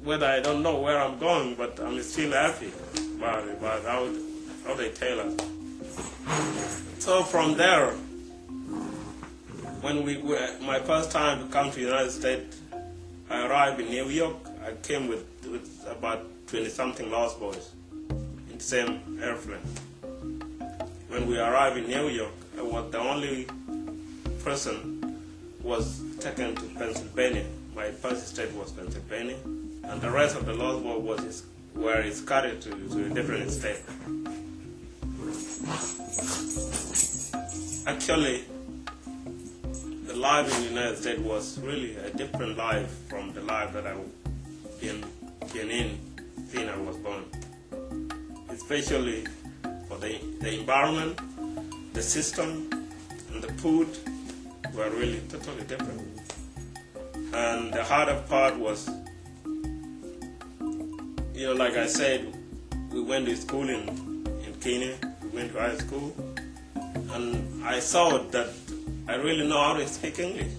whether I don't know where I'm going, but I'm still happy about how they tell us. So from there, when my first time to come to the United States, I arrived in New York. I came with about 20-something lost boys in the same airplane. When we arrived in New York, I was the only person who was taken to Pennsylvania. My first state was Pennsylvania, and the rest of the lost boys were scattered to a different state. Actually, the life in the United States was really a different life from the life that I've been in since I was born. Especially for the environment, the system, and the food were really totally different. And the harder part was, like I said, we went to school in Kenya, we went to high school, and I saw that I really know how to speak English.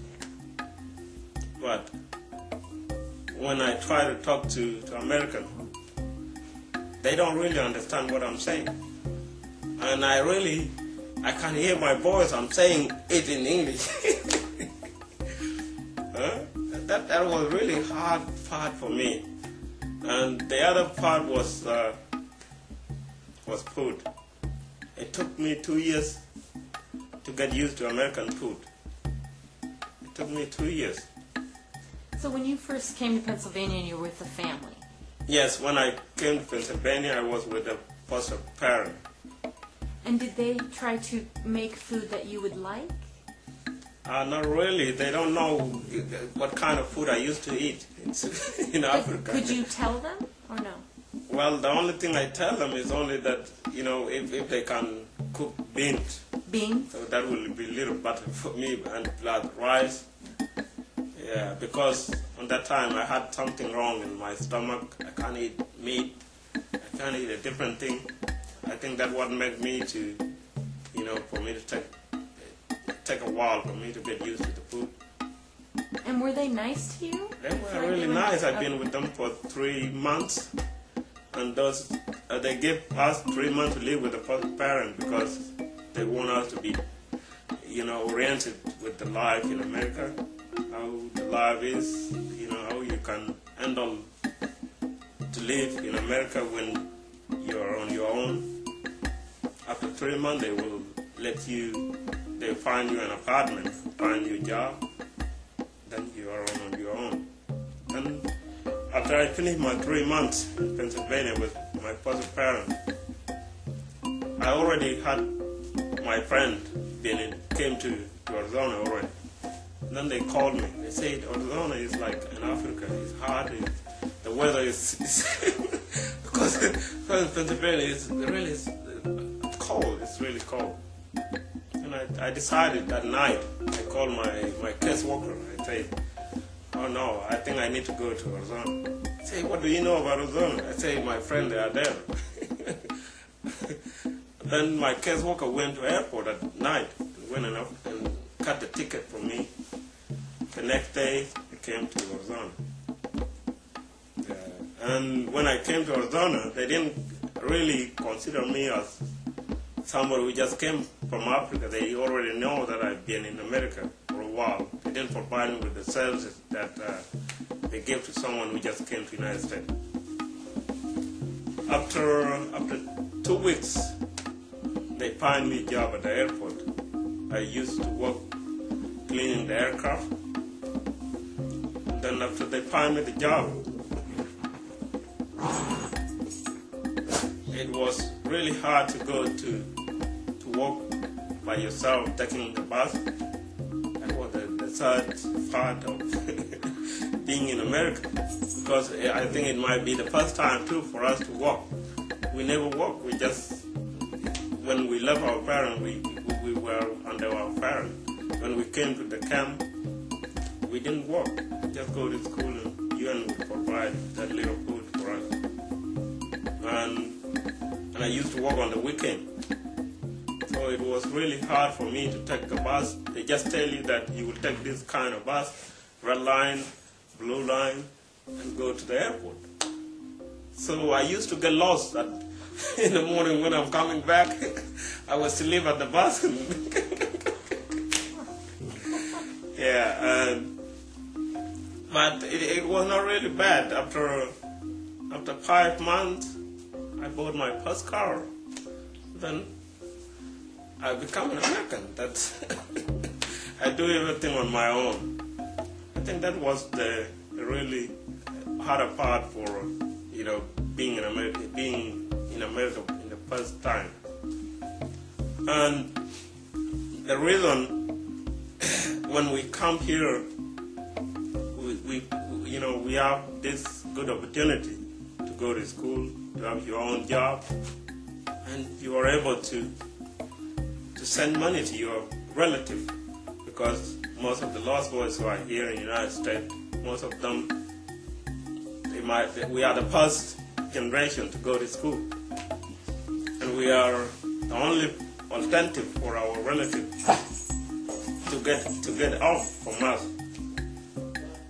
But when I try to talk to Americans, they don't really understand what I'm saying. And I can hear my voice, I'm saying it in English. That was really hard part for me. And the other part was food. It took me 2 years to get used to American food. It took me 2 years. So when you first came to Pennsylvania, you were with the family? Yes, when I came to Pennsylvania, I was with a foster parent. And did they try to make food that you would like? Not really. They don't know what kind of food I used to eat in Africa. Could you tell them or no? Well, the only thing I tell them is only that, if they can cook beans. Beans? So that will be a little better for me, and plus rice. Yeah, because on that time I had something wrong in my stomach. I can't eat meat. I can't eat a different thing. I think that what made me to, for me to take a while for me to get used to the food. And were they nice to you? They were really nice. I've been with them for 3 months, and they gave us 3 months to live with the first parent because they want us to be, oriented with the life in America, how the life is, how you can handle to live in America when you're on your own. After 3 months, they will they'll find you an apartment, find you a job, then you are on your own. And after I finished my 3 months in Pennsylvania with my foster parent, I already had my friend came to Arizona already. And then they called me. They said Arizona is like in Africa. It's hard. The weather is because Pennsylvania is really cold. It's really cold. And I decided that night. I called my caseworker. I said, "Oh no, I think I need to go to Arizona." I say, "What do you know about Arizona?" I say, "My friend, they are there." Then my caseworker went to the airport at night, went and cut the ticket for me. The next day, I came to Arizona. And when I came to Arizona, they didn't really consider me as somebody who just came from Africa. They already know that I've been in America for a while. They didn't provide me with the services that they give to someone who just came to the United States. After 2 weeks, they find me a job at the airport. I used to work cleaning the aircraft. Then after they find me the job, it was really hard to go to work by yourself, taking the bus. That was the sad part of being in America, because I think it might be the first time too for us to walk. We never walk. We just, when we left our parents, we were under our parents. When we came to the camp, we didn't walk. We just go to school and UN would provide that little food for us. And I used to work on the weekend. So it was really hard for me to take a bus. They just tell you that you will take this kind of bus, red line, blue line, and go to the airport. So I used to get lost in the morning when I'm coming back. I was to live at the bus. Yeah, but it was not really bad. After 5 months, I bought my first car. Then I became an American. I do everything on my own. I think that was the really harder part for being in America in the first time. And the reason when we come here, we have this good opportunity to go to school, to have your own job, and you are able to send money to your relative, because most of the lost boys who are here in the United States, most of them, we are the first generation to go to school, and we are the only alternative for our relatives to get out from us.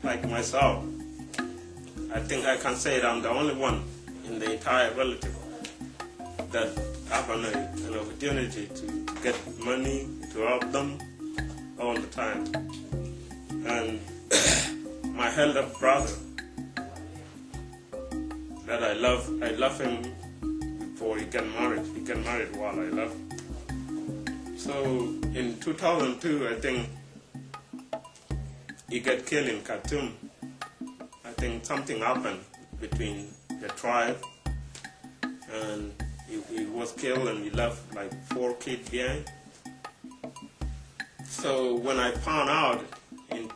Like myself, I think I can say that I'm the only one in the entire relative that have an opportunity to get money to help them all the time. And my elder brother, that I love him before he got married. He got married while I left. So in 2002, I think he got killed in Khartoum. I think something happened between the tribe, and he was killed, and he left like 4 kids behind. So when I found out in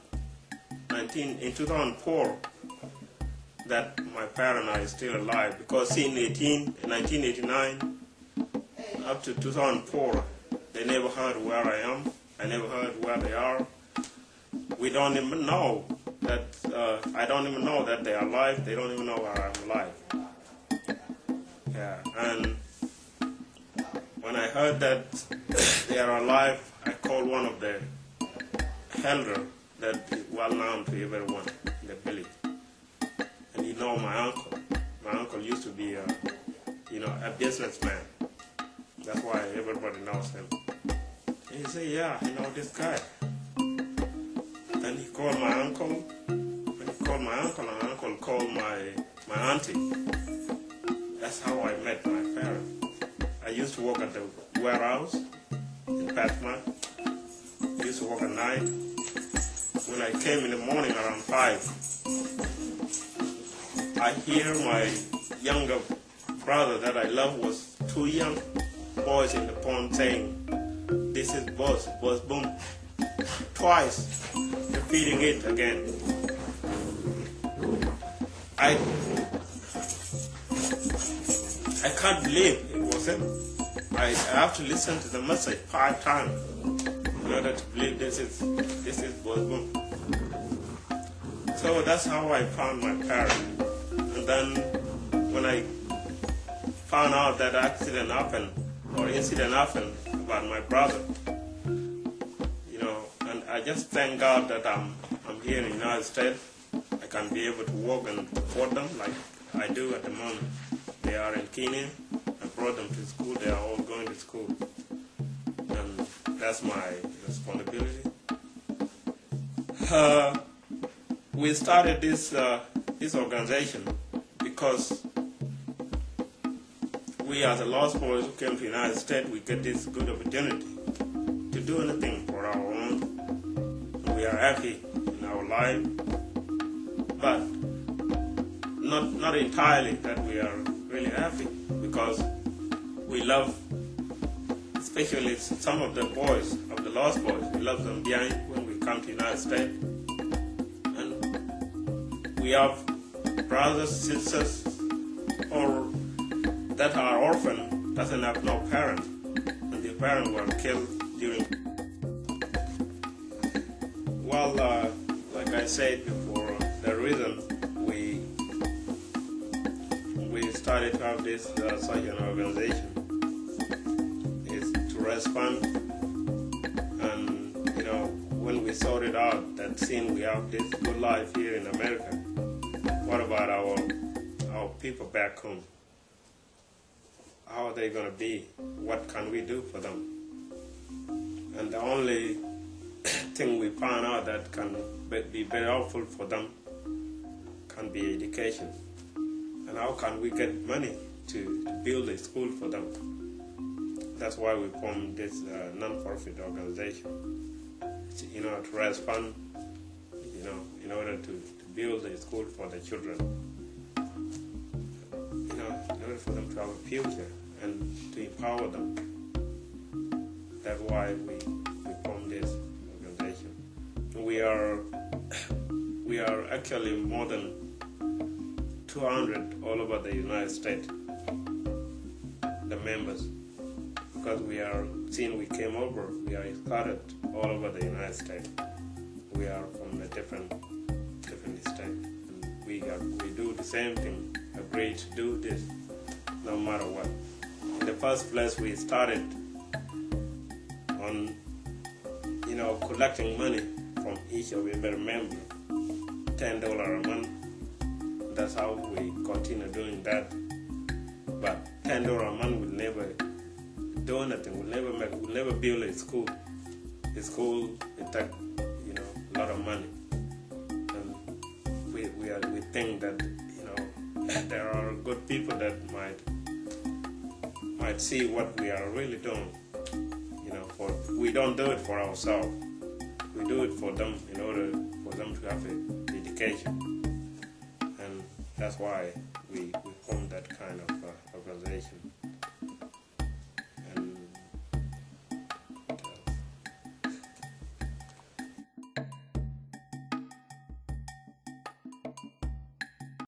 2004 that my parents are still alive, because in 1989 up to 2004, they never heard where I am. I never heard where they are. We don't even know that, I don't even know that they are alive. They don't even know where I'm alive. Yeah, and when I heard that they are alive, I called one of the elders that is well known to everyone in the village. And you know my uncle. My uncle used to be a businessman. That's why everybody knows him. And he said, yeah, I know this guy. Then he called my uncle. When he called my uncle, and my uncle called my auntie. That's how I met my parents. I used to work at the warehouse in Patma. I used to work at night. When I came in the morning around 5, I hear my younger brother that I love was 2 young boys in the pond saying, "This is Boss Boom," twice, repeating it again. I can't believe it was him. I have to listen to the message 5 times in order to believe this is Boss Boom. So that's how I found my parents. And then when I found out that accident happened, or incident happened about my brother, and I just thank God that I'm here in the United States. I can be able to work and support them like I do at the moment. They are in Kenya. I brought them to school. They are all going to school. And that's my responsibility. We started this organization because we as the lost boys who came to the United States, we get this good opportunity to do anything for our own. We are happy in our life, but not entirely that we are really happy, because we love, especially some of the boys, of the lost boys, we love them behind when we come to the United States. And we have brothers, sisters, or that are orphan, doesn't have no parents, and their parents were killed during. Well, like I said before, the reason we started to have this such an organization is to respond, and when we sorted out that since we have this good life here in America, what about our people back home? How are they going to be? What can we do for them? And the only thing we found out that can be very helpful for them can be education. And how can we get money to build a school for them? That's why we formed this non-profit organization, to raise funds, in order to build a school for the children, in order for them to have a future and to empower them. That's why we formed this organization. We are actually more than 200 all over the United States, the members, because since we came over, we are scattered all over the United States. We are from the different states. And we do the same thing, agree to do this no matter what. In the first place, we started on, collecting money from each of every member, $10 a month. That's how we continue doing that. But $10 a month will never do anything. We'll never build a school. The school, it takes, a lot of money. And we think that, there are good people that might see what we are really doing. We don't do it for ourselves. We do it for them in order for them to have an education. And that's why we formed that kind of organization.